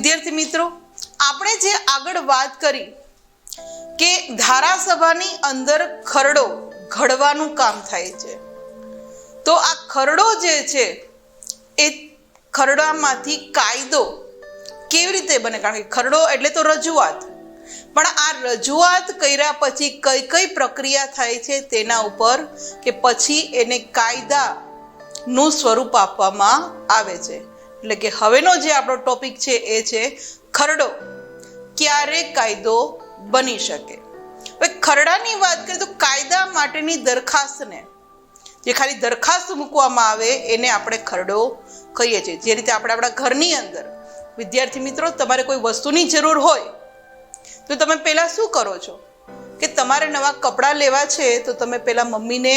વિદ્યાર્થી મિત્રો, આપણે જે આગળ વાત કરી કે ધારાસભાની અંદર ખરડો ઘડવાનું કામ થાય છે, તો આ ખરડો જે છે એ ખરડામાંથી કાયદો કેવી રીતે બને? કારણ કે ખરડો એટલે તો રજૂઆત, પણ આ રજૂઆત કર્યા પછી કઈ કઈ પ્રક્રિયા થાય છે તેના ઉપર કે પછી એને કાયદાનું સ્વરૂપ આપવામાં આવે છે. એટલે કે હવેનો જે આપણો ટોપિક છે એ છે ખરડો ક્યારે કાયદો બની શકે. હવે ખરડાની વાત કરીએ તો કાયદા માટેની દરખાસ્તને, જે ખાલી દરખાસ્ત મૂકવામાં આવે એને આપણે ખરડો કહીએ છીએ. જે રીતે આપણે આપણા ઘરની અંદર વિદ્યાર્થી મિત્રો, તમારે કોઈ વસ્તુની જરૂર હોય તો તમે પહેલાં શું કરો છો કે તમારે નવા કપડાં લેવા છે તો તમે પહેલાં મમ્મીને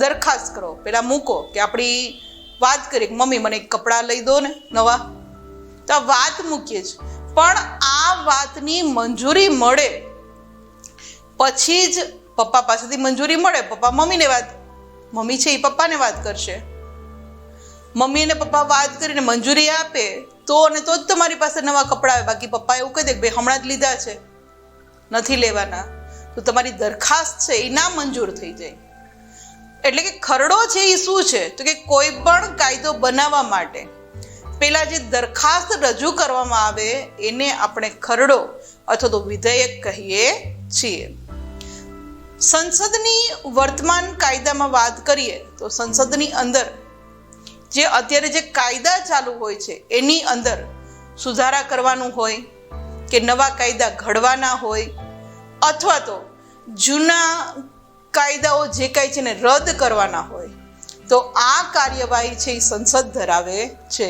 દરખાસ્ત કરો, પહેલાં મૂકો કે આપણી વાત કરીએ કે મમ્મી મને કપડાં લઈ દો ને નવા, તો આ વાત મૂકીએ છીએ. પણ આ વાતની મંજૂરી મળે પછી જ પપ્પા પાસેથી મંજૂરી મળે, પપ્પા મમ્મીને વાત, મમ્મી છે એ પપ્પાને વાત કરશે, મમ્મી અને પપ્પા વાત કરીને મંજૂરી આપે તો અને તો જ તમારી પાસે નવા કપડાં આવે. બાકી પપ્પા એવું કહી દે કે ભાઈ હમણાં જ લીધા છે, નથી લેવાના, તો તમારી દરખાસ્ત છે એ ના મંજૂર થઈ જાય. એટલે કે ખરડો છે એ શું છે તો કે કોઈ પણ કાયદો બનાવવા માટે પેલા જે દરખાસ્ત રજૂ કરવામાં આવે એને આપણે ખરડો અથવા તો વિધેયક કહીએ છીએ. સંસદની વર્તમાન કાયદામાં વાત કરીએ તો સંસદની અંદર જે અત્યારે જે કાયદા ચાલુ હોય છે એની અંદર સુધારા કરવાનું હોય કે નવા કાયદા ઘડવાના હોય અથવા તો જૂના કાયદાઓ જે કાંઈ છે ને રદ કરવાના હોય, તો આ કાર્યવાહી છે એ સંસદ ધરાવે છે.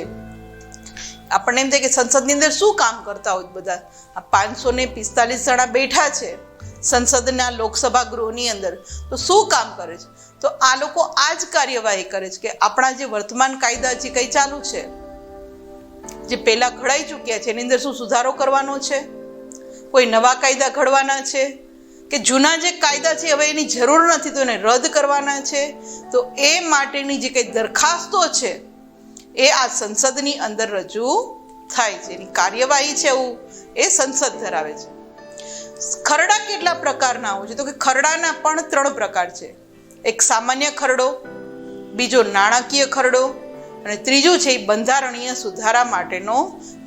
આપણને એમ થાય કે સંસદની અંદર શું કામ કરતા હોય બધા? આ 545 જણા બેઠા છે સંસદના લોકસભા ગૃહની અંદર, તો શું કામ કરે છે? તો આ લોકો આ જ કાર્યવાહી કરે છે કે આપણા જે વર્તમાન કાયદા જે કંઈ ચાલુ છે, જે પહેલાં ઘડાઈ ચૂક્યા છે એની અંદર શું સુધારો કરવાનો છે, કોઈ નવા કાયદા ઘડવાના છે કે જૂના જે કાયદા છે હવે એની જરૂર નથી તો એને રદ કરવાના છે. તો એ માટેની જે કંઈ દરખાસ્તો છે એ આ સંસદની અંદર રજૂ થાય છે, એની કાર્યવાહી છે એવું એ સંસદ ધરાવે છે. ખરડા કેટલા પ્રકારના હોય છે તો કે ખરડાના પણ 3 પ્રકાર છે. એક સામાન્ય ખરડો, બીજો નાણાકીય ખરડો અને ત્રીજું છે એ બંધારણીય સુધારા માટેનો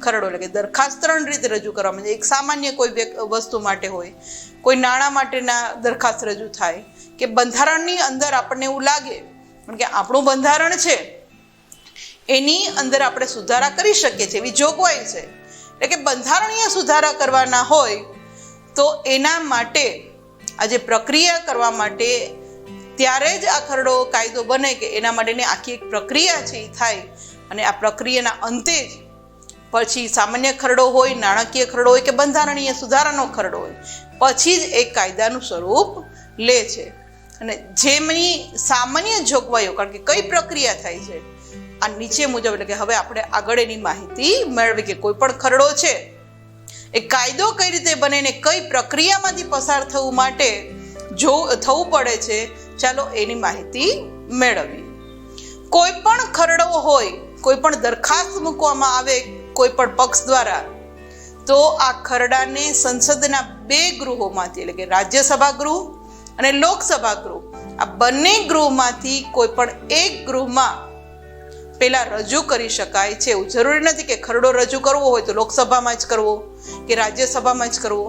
ખરડો. એટલે કે દરખાસ્ત 3 રીતે રજૂ કરવામાં આવે. એક સામાન્ય કોઈ વસ્તુ માટે હોય, કોઈ નાણાં માટેના દરખાસ્ત રજૂ થાય કે બંધારણની અંદર આપણને એવું લાગે કે આપણું બંધારણ છે એની અંદર આપણે સુધારા કરી શકીએ છીએ એવી જોગવાઈ છે. એટલે કે બંધારણીય સુધારા કરવાના હોય તો એના માટે આ જે પ્રક્રિયા કરવા માટે ત્યારે જ આ ખરડો કાયદો બને કે એના માટેની આખી એક પ્રક્રિયા છે એ થાય. અને આ પ્રક્રિયાના અંતે જ પછી સામાન્ય ખરડો હોય, નાણાકીય ખરડો હોય કે બંધારણીય સુધારાનો ખરડો હોય, પછી જ એ કાયદાનું સ્વરૂપ લે છે. અને જેમની સામાન્ય જોગવાઈઓ, કારણ કે કઈ પ્રક્રિયા થાય છે આ નીચે મુજબ, એટલે કે હવે આપણે આગળ એની માહિતી મેળવી કે કોઈ પણ ખરડો છે એ કાયદો કઈ રીતે બને ને કઈ પ્રક્રિયામાંથી પસાર થવું માટે થવું પડે છે, ચાલો એની માહિતી મેળવીએ. કોઈ પણ ખરડો હોય, કોઈ પણ દરખાસ્ત મૂકવામાં આવે કોઈ પણ પક્ષ દ્વારા, તો આ ખરડાને સંસદના 2 ગૃહોમાંથી, એટલે કે રાજ્યસભા ગૃહ અને લોકસભા ગૃહ, આ બંને ગૃહમાંથી કોઈ પણ એક ગૃહમાં પેલા રજૂ કરી શકાય છે. એવું જરૂરી નથી કે ખરડો રજૂ કરવો હોય તો લોકસભામાં જ કરવો કે રાજ્યસભામાં જ કરવો.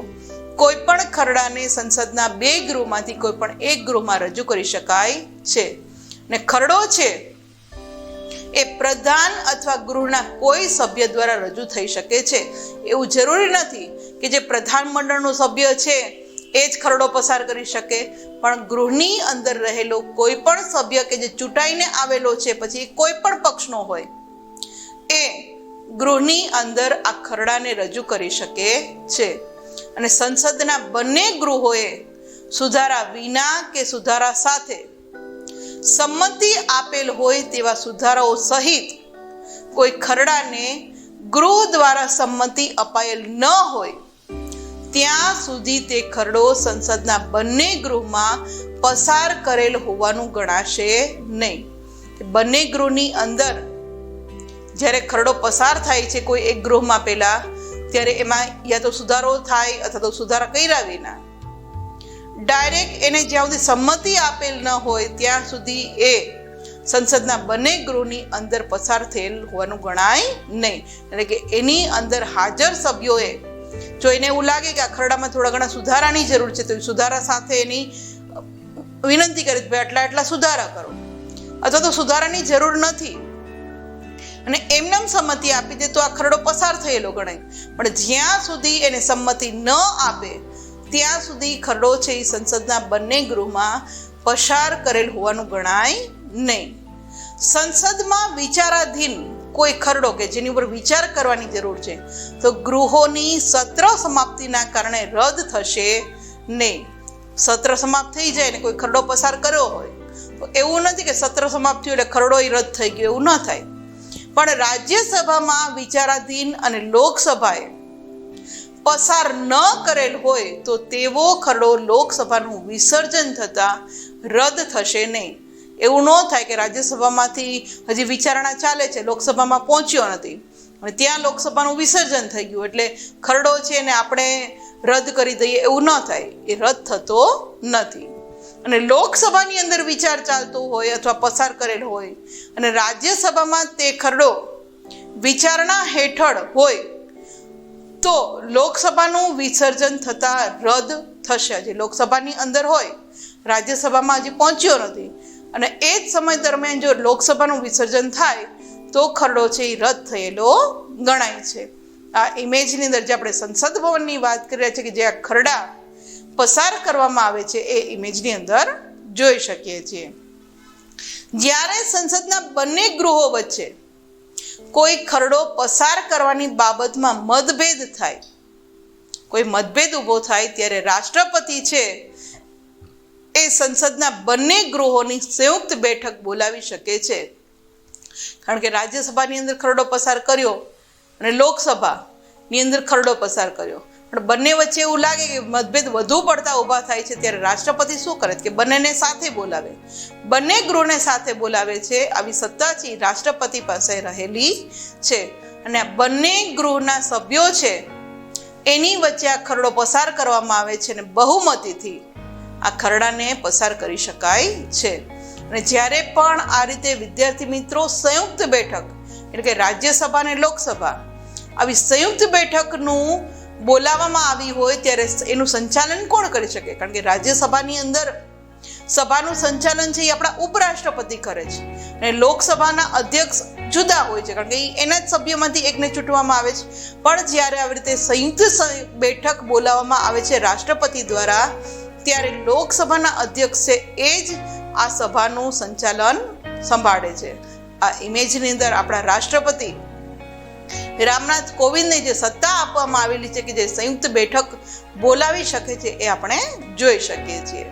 કોઈ પણ ખરડાને સંસદના 2 ગૃહમાંથી કોઈ પણ એક ગૃહમાં રજૂ કરી શકાય છે. ને ખરડો છે એ પ્રધાન અથવા ગૃહના કોઈ સભ્ય દ્વારા રજૂ થઈ શકે છે. એવું જરૂરી નથી કે જે પ્રધાનમંડળનો સભ્ય છે એ જ ખરડો પસાર કરી શકે, પણ ગૃહની અંદર રહેલો કોઈ પણ સભ્ય કે જે ચૂંટાઈને આવેલો છે, પછી કોઈ પણ પક્ષનો હોય, એ ગૃહની અંદર આ ખરડાને રજૂ કરી શકે છે. અને સંસદના બંને ગૃહોએ સુધારા વિના કે સુધારા સાથે સંમતિ આપેલ હોય તેવા સુધારાઓ સહિત કોઈ ખરડાને ગૃહ દ્વારા સંમતિ અપાયેલ ન હોય ત્યાં સુધી તે ખરડો સંસદના બંને ગૃહમાં પસાર કરેલ હોવાનું ગણાશે નહીં. બંને ગૃહની અંદર જ્યારે ખરડો પસાર થાય છે કોઈ એક ગૃહમાં પહેલા, ત્યારે એમાં યા તો સુધારો થાય અથવા તો સુધારા કર્યા વિના ડાયરેક્ટ એને જ્યાં સુધી સંમતિ આપેલ ન હોય ત્યાં સુધી એ સંસદના બંને ગૃહની અંદર પસાર થયેલ હોવાનું ગણાય નહીં. એટલે કે એની અંદર હાજર સભ્યોએ જો એને એવું લાગે કે આ ખરડામાં થોડા ઘણા સુધારાની જરૂર છે તો એ સુધારા સાથે એની વિનંતી કરે કે ભાઈ આટલા સુધારા કરો, અથવા તો સુધારાની જરૂર નથી અને એમનેમ સંમતિ આપી દે તો આ ખરડો પસાર થયેલો ગણાય. પણ જ્યાં સુધી એને સંમતિ ન આપે ત્યાં સુધી ખરડો છે એ સંસદના બંને ગૃહમાં પસાર કરેલ હોવાનું ગણાય નહીં. સંસદમાં વિચારાધીન કોઈ ખરડો કે જેની ઉપર વિચાર કરવાની જરૂર છે તો ગૃહોની સત્ર સમાપ્તિના કારણે રદ થશે નહીં. સત્ર સમાપ્ત થઈ જાય ને કોઈ ખરડો પસાર કર્યો હોય તો એવું નથી કે સત્ર સમાપ્ત થયું એટલે ખરડો રદ થઈ ગયો, એવું ન થાય. પણ રાજ્યસભામાં વિચારાધીન અને લોકસભાએ પસાર ન કરેલ હોય તો તેવો ખરડો લોકસભાનું વિસર્જન થતાં રદ થશે નહીં. એવું ન થાય કે રાજ્યસભામાંથી હજી વિચારણા ચાલે છે, લોકસભામાં પહોંચ્યો નથી અને ત્યાં લોકસભાનું વિસર્જન થઈ ગયું એટલે ખરડો છે એને આપણે રદ કરી દઈએ, એવું ન થાય. એ રદ થતો નથી. અને લોકસભાની અંદર વિચાર ચાલતો હોય અથવા પસાર કરેલ હોય અને રાજ્યસભામાં તે ખરડો વિચારણા હેઠળ હોય તો લોકસભાનું વિસર્જન થતાં રદ થશે. હજી લોકસભાની અંદર હોય, રાજ્યસભામાં હજી પહોંચ્યો નથી અને એ જ સમય દરમિયાન જો લોકસભાનું વિસર્જન થાય તો ખરડો છે એ રદ થયેલો ગણાય છે. આ ઇમેજની અંદર જે આપણે સંસદ ભવનની વાત કરી રહ્યા છીએ કે જે આ ખરડા પસાર કરવામાં આવે છે એ ઇમેજની અંદર જોઈ શકીએ છીએ. જ્યારે સંસદના બંને ગૃહો વચ્ચે કોઈ ખરડો પસાર કરવાની બાબતમાં મતભેદ થાય, કોઈ મતભેદ ઊભો થાય ત્યારે રાષ્ટ્રપતિ છે એ સંસદના બંને ગૃહોની સંયુક્ત બેઠક બોલાવી શકે છે. કારણ કે રાજ્યસભાની અંદર ખરડો પસાર કર્યો અને લોકસભાની અંદર ખરડો પસાર કર્યો, પણ બંને વચ્ચે એવું લાગે કે મતભેદ વધુ પડતા ઊભા થાય છે ત્યારે રાષ્ટ્રપતિ શું કરે કે બંનેને સાથે બોલાવે, બંને ગૃહને સાથે બોલાવે છે. આવી સત્તા છે રાષ્ટ્રપતિ પાસે રહેલી છે અને આ બંને ગૃહના સભ્યો છે એની વચ્ચે આ ખરડો પસાર કરવામાં આવે છે અને બહુમતીથી આ ખરડાને પસાર કરી શકાય છે. અને જ્યારે પણ આ રીતે વિદ્યાર્થી મિત્રો સંયુક્ત બેઠક એટલે કે રાજ્યસભા અને લોકસભા આવી સંયુક્ત બેઠકનું બોલાવવામાં આવી હોય ત્યારે એનું સંચાલન કોણ કરી શકે? કારણ કે રાજ્યસભાની અંદર સભાનું સંચાલન છે એ આપણા ઉપરાષ્ટ્રપતિ કરે છે અને લોકસભાના અધ્યક્ષ જુદા હોય છે કારણ કે એના જ સભ્યોમાંથી એકને ચૂંટવામાં આવે છે. પણ જ્યારે આવી રીતે સંયુક્ત બેઠક બોલાવવામાં આવે છે રાષ્ટ્રપતિ દ્વારા ત્યારે લોકસભાના અધ્યક્ષ છે એ જ આ સભાનું સંચાલન સંભાળે છે. આ ઇમેજની અંદર આપણા રાષ્ટ્રપતિ રામનાથ કોવિંદને જે સત્તા આપવામાં આવેલી છે કે જે સંયુક્ત બેઠક બોલાવી શકે છે એ આપણે જોઈ શકીએ છીએ.